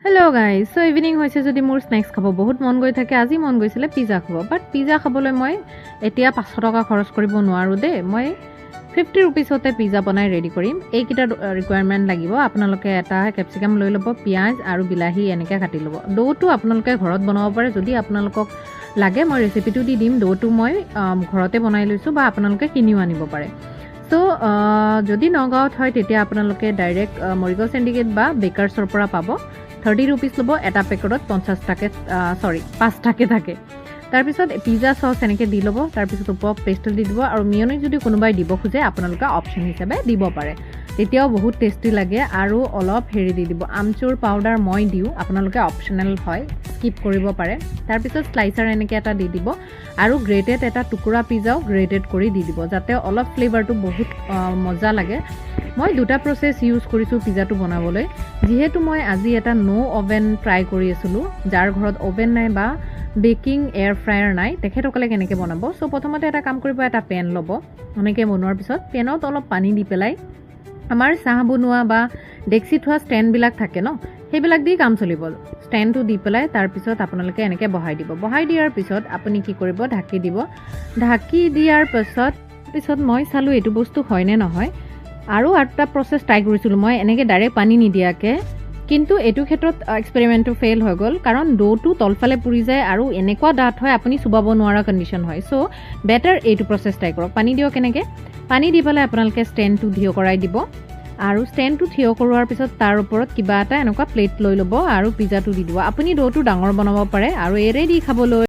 Hello guys, so evening hoise jodi mur snacks khabo bahut mon goi thake aji mon goisile pizza khabo but pizza khabole moi etia 500 taka kharoch koribo noaru de moi 50 rupees hote pizza banai ready korim ei kita requirement lagibo apnaloke eta capsicum loi lobo piaz aru bilahi eneke kati lobo dough tu apnaloke ghorot banabo pare jodi apnalokok lage moi recipe tu di dim dough tu moi ghorote banai loisu ba apnaloke kiniu anibo pare so jodi nagaut hoy tetia apnaloke direct Morigo syndicate ba bakers or pora pabo 30 rupees lobo eta packet 50 টাকে sorry 5 টাকে থাকে তার পিছত pizza sauce এনেকে দি লব তার পিছত উপর পেস্ট দি দিব আৰু মিয়নিজ যদি কোনোবাই দিব খুজে আপোনালোকে অপশন হিচাপে দিব পাৰে তেতিয়াও বহুত টেস্টি লাগে আৰু অলপ হেৰি দি দিব আমচুৰ পাউডাৰ মই দিও আপোনালোকে অপশনাল হয় স্কিপ কৰিব পাৰে তাৰ পিছত স্লাইচাৰ এনেকে এটা দি দিব আৰু গ্ৰেটেড এটা টুকুৰা পিজাও গ্ৰেটেড কৰি দি দিব যাতে অলপ ফ্লেভাৰটো বহুত মজা লাগে মই দুটা প্ৰসেস ইউজ কৰিছো পিজাটো বনাবলৈ যেহেতু মই আজি এটা নো ওভেন ট্ৰাই কৰি আছিলো যাৰ ঘৰত ওভেন নাই বা বেকিং এয়াৰ ফ্ৰায়াৰ নাই তেখেতসকলে কেনেকৈ বনাব সো প্ৰথমতে এটা কাম কৰিব এটা পেন ল'ব এনেকৈ বনোৱাৰ পিছত পেনত অলপ পানী দি পেলাই আমাৰ চাহ বনোৱা বা ডেক্সি থোৱা ষ্টেণ্ড বিলাক থাকে ন সেইবিলাক দি কাম চলিব ষ্টেণ্ডটো দি পেলাই তাৰ পিছত আপোনালোকে এনেকৈ বহাই দিব বহাই দিয়াৰ পিছত আপুনি কি কৰিব ঢাকি দিব ঢাকি দিয়াৰ পিছত মই চালো এইটো বস্তু হয় নে নহয় আৰু এটা প্ৰসেস ট্ৰাই কৰিছিলো মই এনেকৈ ডাইৰেক্ট পানী নিদিয়াকে কিন্তু এটো ক্ষেত্ৰত এক্সপেৰিমেন্টটো ফেইল হৈ গল কাৰণ ডোটো তলফালে পুৰি যায় আৰু এনেকুৱা ডাঠ হয় আপুনি সুবাব নোৱাৰা কন্ডিশন হয় সো বেটাৰ এইটো প্ৰসেস ট্ৰাই কৰক পানী দিও কেনেকৈ পানী দি পেলাই আপোনালোকে ষ্টেণ্ডটো থিয় কৰাই দিব আৰু ষ্টেণ্ডটো থিয় কৰোৱাৰ পিছত তাৰ ওপৰত কিবা এটা এনেকুৱা প্লেট লৈ ল'ব আৰু পিজাটো দি দিব আপুনি ডোটো ডাঙৰ বনাব পাৰে আৰু এৰে দি খাবলৈ